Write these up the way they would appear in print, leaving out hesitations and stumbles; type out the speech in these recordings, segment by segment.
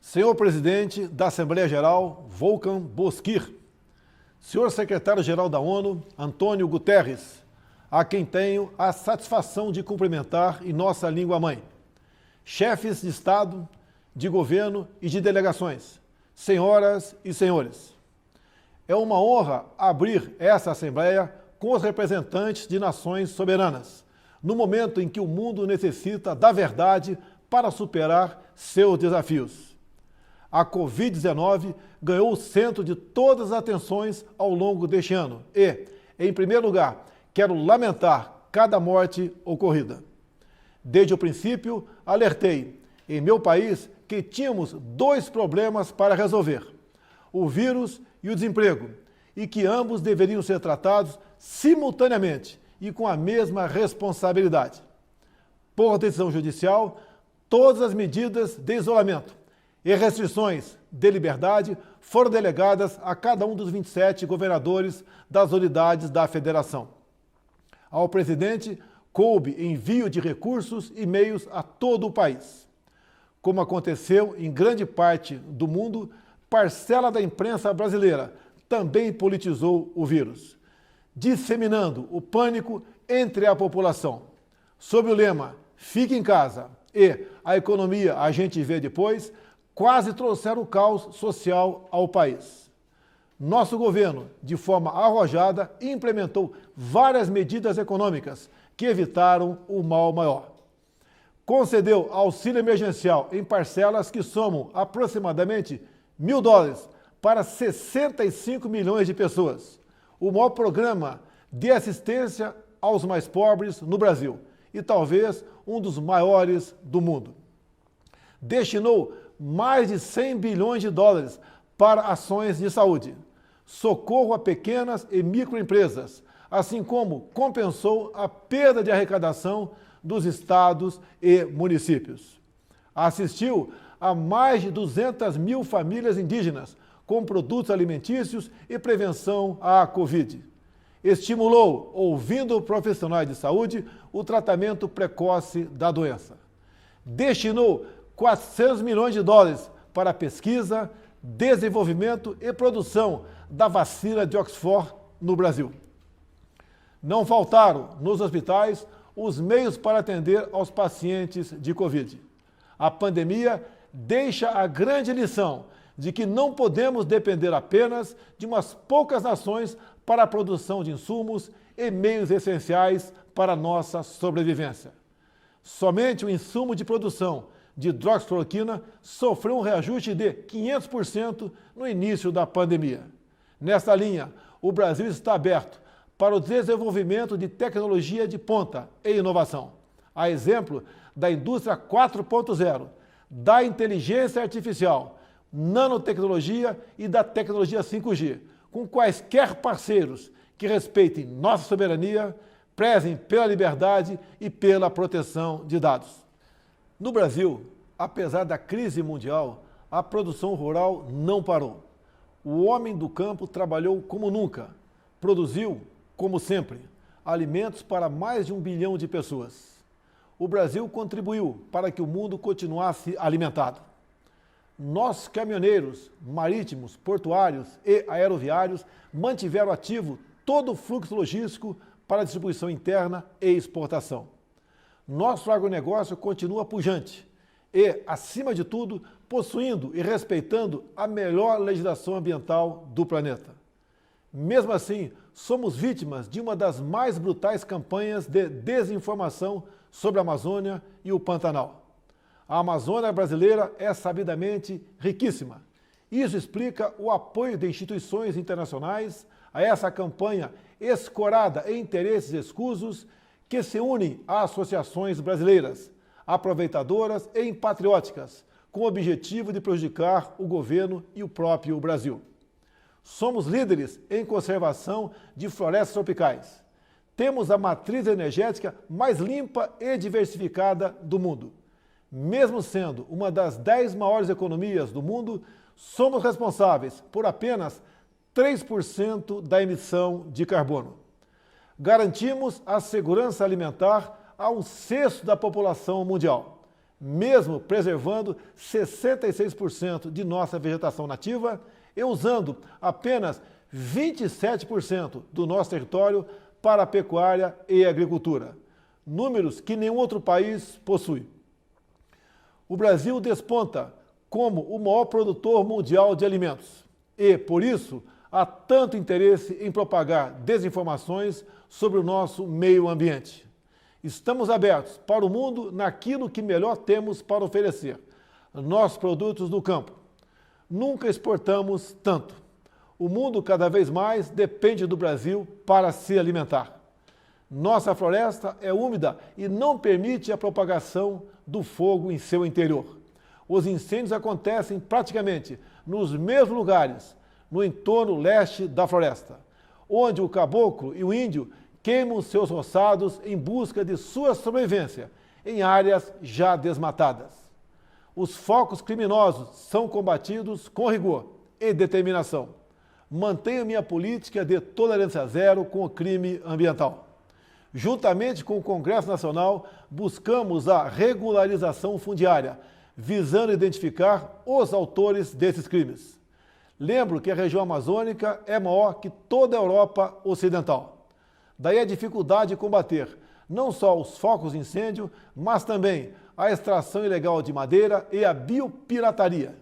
Senhor Presidente da Assembleia Geral, Volkan Bozkır, Senhor Secretário-Geral da ONU, Antônio Guterres, a quem tenho a satisfação de cumprimentar em nossa língua-mãe, chefes de Estado, de governo e de delegações, senhoras e senhores. É uma honra abrir essa Assembleia com os representantes de nações soberanas, no momento em que o mundo necessita da verdade para superar seus desafios. A Covid-19 ganhou o centro de todas as atenções ao longo deste ano e, em primeiro lugar, quero lamentar cada morte ocorrida. Desde o princípio, alertei, em meu país, que tínhamos dois problemas para resolver, o vírus e o desemprego, e que ambos deveriam ser tratados simultaneamente e com a mesma responsabilidade. Por decisão judicial, todas as medidas de isolamento e restrições de liberdade foram delegadas a cada um dos 27 governadores das unidades da federação. Ao presidente, coube envio de recursos e meios a todo o país. Como aconteceu em grande parte do mundo, parcela da imprensa brasileira também politizou o vírus, disseminando o pânico entre a população. Sob o lema "Fique em casa" e "A economia a gente vê depois", quase trouxeram o caos social ao país. Nosso governo, de forma arrojada, implementou várias medidas econômicas que evitaram o mal maior. Concedeu auxílio emergencial em parcelas que somam aproximadamente $1.000 para 65 milhões de pessoas, o maior programa de assistência aos mais pobres no Brasil e talvez um dos maiores do mundo. Destinou mais de $100 bilhões para ações de saúde, socorro a pequenas e microempresas, assim como compensou a perda de arrecadação dos estados e municípios. Assistiu a mais de 200 mil famílias indígenas com produtos alimentícios e prevenção à Covid. Estimulou, ouvindo profissionais de saúde, o tratamento precoce da doença. Destinou $400 milhões para a pesquisa, desenvolvimento e produção da vacina de Oxford no Brasil. Não faltaram, nos hospitais, os meios para atender aos pacientes de Covid. A pandemia deixa a grande lição de que não podemos depender apenas de umas poucas nações para a produção de insumos e meios essenciais para a nossa sobrevivência. Somente o insumo de produção de hidroxicloroquina sofreu um reajuste de 500% no início da pandemia. Nesta linha, o Brasil está aberto para o desenvolvimento de tecnologia de ponta e inovação, a exemplo da indústria 4.0, da inteligência artificial, nanotecnologia e da tecnologia 5G, com quaisquer parceiros que respeitem nossa soberania, prezem pela liberdade e pela proteção de dados. No Brasil, apesar da crise mundial, a produção rural não parou. O homem do campo trabalhou como nunca, produziu, como sempre, alimentos para mais de 1 bilhão de pessoas. O Brasil contribuiu para que o mundo continuasse alimentado. Nossos caminhoneiros, marítimos, portuários e aeroviários mantiveram ativo todo o fluxo logístico para a distribuição interna e exportação. Nosso agronegócio continua pujante e, acima de tudo, possuindo e respeitando a melhor legislação ambiental do planeta. Mesmo assim, somos vítimas de uma das mais brutais campanhas de desinformação sobre a Amazônia e o Pantanal. A Amazônia brasileira é sabidamente riquíssima. Isso explica o apoio de instituições internacionais a essa campanha escorada em interesses escusos que se unem a associações brasileiras, aproveitadoras e patrióticas, com o objetivo de prejudicar o governo e o próprio Brasil. Somos líderes em conservação de florestas tropicais. Temos a matriz energética mais limpa e diversificada do mundo. Mesmo sendo uma das 10 maiores economias do mundo, somos responsáveis por apenas 3% da emissão de carbono. Garantimos a segurança alimentar a 1/6 da população mundial. mesmo preservando 66% de nossa vegetação nativa e usando apenas 27% do nosso território para a pecuária e agricultura, números que nenhum outro país possui. O Brasil desponta como o maior produtor mundial de alimentos e, por isso, há tanto interesse em propagar desinformações sobre o nosso meio ambiente. Estamos abertos para o mundo naquilo que melhor temos para oferecer, nossos produtos do campo. Nunca exportamos tanto. O mundo cada vez mais depende do Brasil para se alimentar. Nossa floresta é úmida e não permite a propagação do fogo em seu interior. Os incêndios acontecem praticamente nos mesmos lugares, no entorno leste da floresta, onde o caboclo e o índio queimam seus roçados em busca de sua sobrevivência em áreas já desmatadas. Os focos criminosos são combatidos com rigor e determinação. Mantenho minha política de tolerância zero com o crime ambiental. Juntamente com o Congresso Nacional, buscamos a regularização fundiária, visando identificar os autores desses crimes. Lembro que a região amazônica é maior que toda a Europa Ocidental. Daí a dificuldade de combater não só os focos de incêndio, mas também a extração ilegal de madeira e a biopirataria.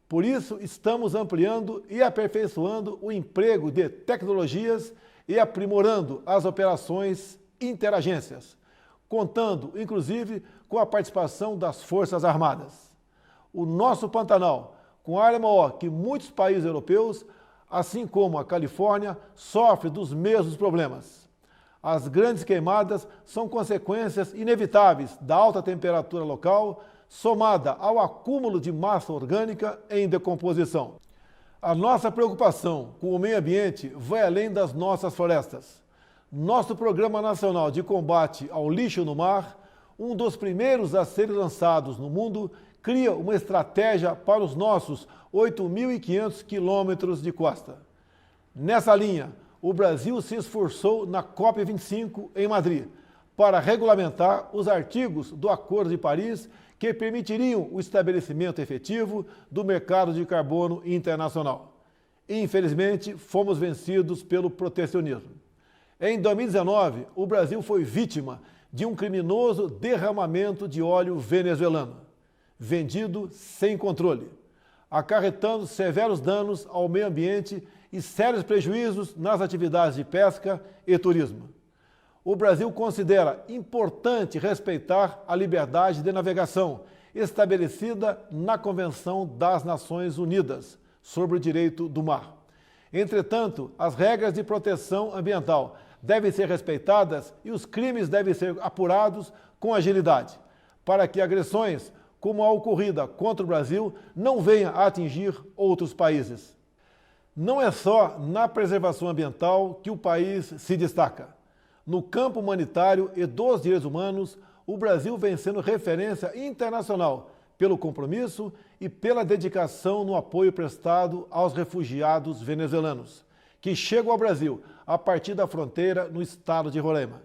Por isso, estamos ampliando e aperfeiçoando o emprego de tecnologias e aprimorando as operações interagências, contando, inclusive, com a participação das Forças Armadas. O nosso Pantanal, com área maior que muitos países europeus, assim como a Califórnia, sofre dos mesmos problemas. As grandes queimadas são consequências inevitáveis da alta temperatura local, somada ao acúmulo de massa orgânica em decomposição. A nossa preocupação com o meio ambiente vai além das nossas florestas. Nosso Programa Nacional de Combate ao Lixo no Mar, um dos primeiros a serem lançados no mundo, cria uma estratégia para os nossos 8.500 quilômetros de costa. Nessa linha, o Brasil se esforçou na COP25 em Madrid para regulamentar os artigos do Acordo de Paris que permitiriam o estabelecimento efetivo do mercado de carbono internacional. Infelizmente, fomos vencidos pelo protecionismo. Em 2019, o Brasil foi vítima de um criminoso derramamento de óleo venezuelano, vendido sem controle, acarretando severos danos ao meio ambiente e sérios prejuízos nas atividades de pesca e turismo. O Brasil considera importante respeitar a liberdade de navegação estabelecida na Convenção das Nações Unidas sobre o Direito do Mar. Entretanto, as regras de proteção ambiental devem ser respeitadas e os crimes devem ser apurados com agilidade, para que agressões como a ocorrida contra o Brasil não venham a atingir outros países. Não é só na preservação ambiental que o país se destaca. No campo humanitário e dos direitos humanos, o Brasil vem sendo referência internacional pelo compromisso e pela dedicação no apoio prestado aos refugiados venezuelanos, que chegam ao Brasil a partir da fronteira no estado de Roraima.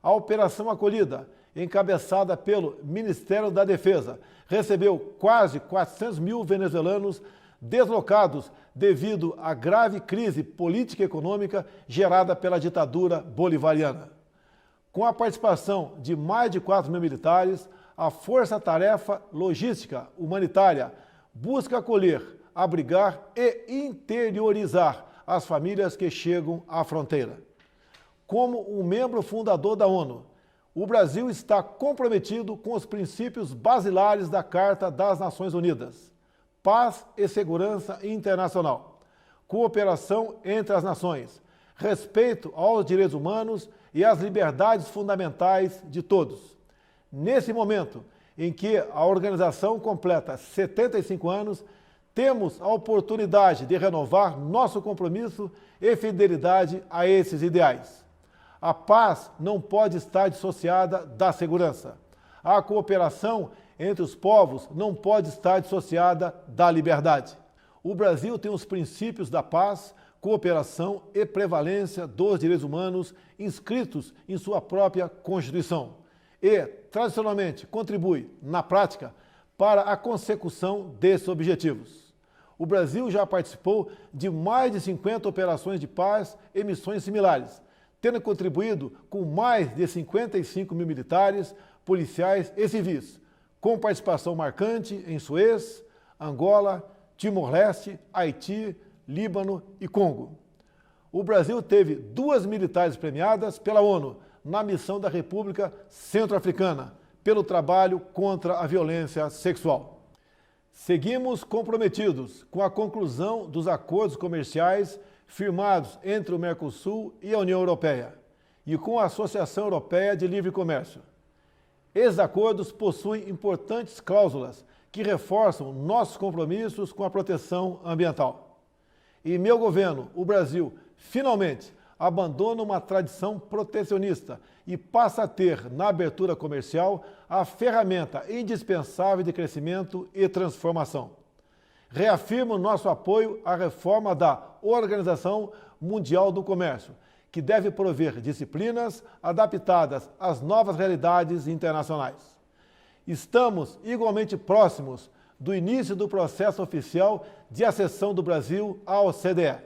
A Operação Acolhida, encabeçada pelo Ministério da Defesa, recebeu quase 400 mil venezuelanos deslocados devido à grave crise política e econômica gerada pela ditadura bolivariana. Com a participação de mais de 4 mil militares, a Força-Tarefa Logística Humanitária busca acolher, abrigar e interiorizar as famílias que chegam à fronteira. Como um membro fundador da ONU, o Brasil está comprometido com os princípios basilares da Carta das Nações Unidas: paz e segurança internacional, cooperação entre as nações, respeito aos direitos humanos e às liberdades fundamentais de todos. Nesse momento em que a organização completa 75 anos, temos a oportunidade de renovar nosso compromisso e fidelidade a esses ideais. A paz não pode estar dissociada da segurança. A cooperação entre os povos não pode estar dissociada da liberdade. O Brasil tem os princípios da paz, cooperação e prevalência dos direitos humanos inscritos em sua própria Constituição. e, tradicionalmente, contribui, na prática, para a consecução desses objetivos. O Brasil já participou de mais de 50 operações de paz e missões similares, tendo contribuído com mais de 55 mil militares, policiais e civis, com participação marcante em Suez, Angola, Timor-Leste, Haiti, Líbano e Congo. O Brasil teve 2 militares premiadas pela ONU na missão da República Centro-Africana, pelo trabalho contra a violência sexual. Seguimos comprometidos com a conclusão dos acordos comerciais firmados entre o Mercosul e a União Europeia e com a Associação Europeia de Livre Comércio. Esses acordos possuem importantes cláusulas que reforçam nossos compromissos com a proteção ambiental. E meu governo, o Brasil, finalmente abandona uma tradição protecionista e passa a ter, na abertura comercial, a ferramenta indispensável de crescimento e transformação. Reafirmo nosso apoio à reforma da Organização Mundial do Comércio, que deve prover disciplinas adaptadas às novas realidades internacionais. Estamos igualmente próximos do início do processo oficial de acessão do Brasil à OCDE.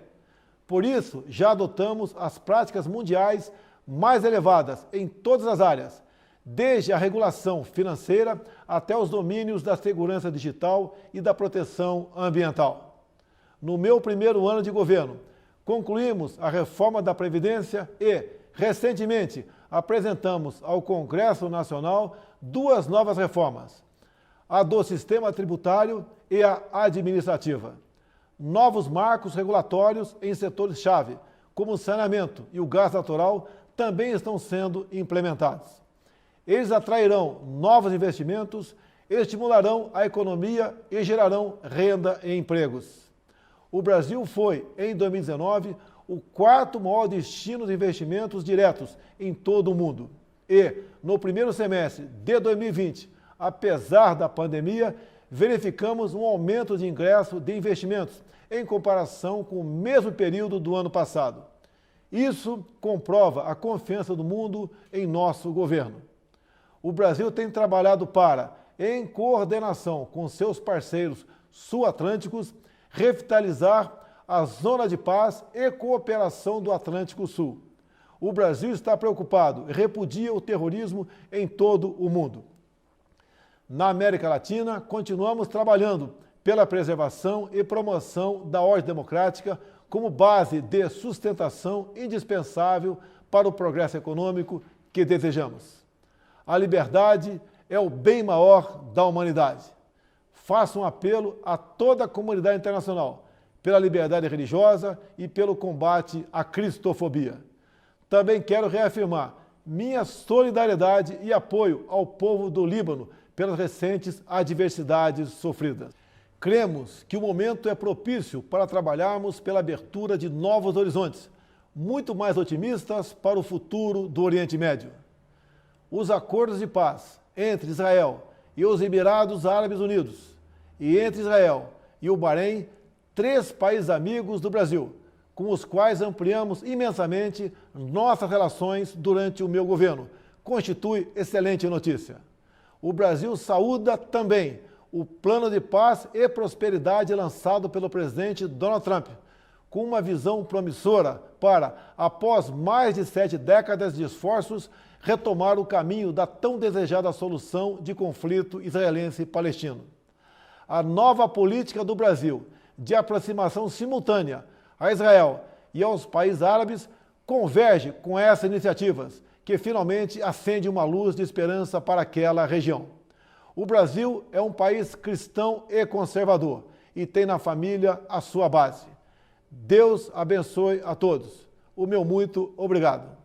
Por isso, já adotamos as práticas mundiais mais elevadas em todas as áreas, desde a regulação financeira até os domínios da segurança digital e da proteção ambiental. No meu primeiro ano de governo, concluímos a reforma da Previdência e, recentemente, apresentamos ao Congresso Nacional 2 novas reformas, a do sistema tributário e a administrativa. Novos marcos regulatórios em setores-chave, como o saneamento e o gás natural, também estão sendo implementados. Eles atrairão novos investimentos, estimularão a economia e gerarão renda e empregos. O Brasil foi, em 2019, o 4º maior destino de investimentos diretos em todo o mundo. E, no primeiro semestre de 2020, apesar da pandemia, verificamos um aumento de ingresso de investimentos em comparação com o mesmo período do ano passado. Isso comprova a confiança do mundo em nosso governo. O Brasil tem trabalhado para, em coordenação com seus parceiros sul-atlânticos, revitalizar a zona de paz e cooperação do Atlântico Sul. O Brasil está preocupado e repudia o terrorismo em todo o mundo. Na América Latina, continuamos trabalhando pela preservação e promoção da ordem democrática como base de sustentação indispensável para o progresso econômico que desejamos. A liberdade é o bem maior da humanidade. Faço um apelo a toda a comunidade internacional pela liberdade religiosa e pelo combate à cristofobia. Também quero reafirmar minha solidariedade e apoio ao povo do Líbano pelas recentes adversidades sofridas. Cremos que o momento é propício para trabalharmos pela abertura de novos horizontes, muito mais otimistas para o futuro do Oriente Médio. Os acordos de paz entre Israel e os Emirados Árabes Unidos e entre Israel e o Bahrein, 3 países amigos do Brasil, com os quais ampliamos imensamente nossas relações durante o meu governo, constitui excelente notícia. O Brasil saúda também o plano de paz e prosperidade lançado pelo presidente Donald Trump, com uma visão promissora para, após mais de 7 décadas de esforços, retomar o caminho da tão desejada solução de conflito israelense-palestino. A nova política do Brasil de aproximação simultânea a Israel e aos países árabes converge com essas iniciativas, que finalmente acende uma luz de esperança para aquela região. O Brasil é um país cristão e conservador e tem na família a sua base. Deus abençoe a todos. O meu muito obrigado.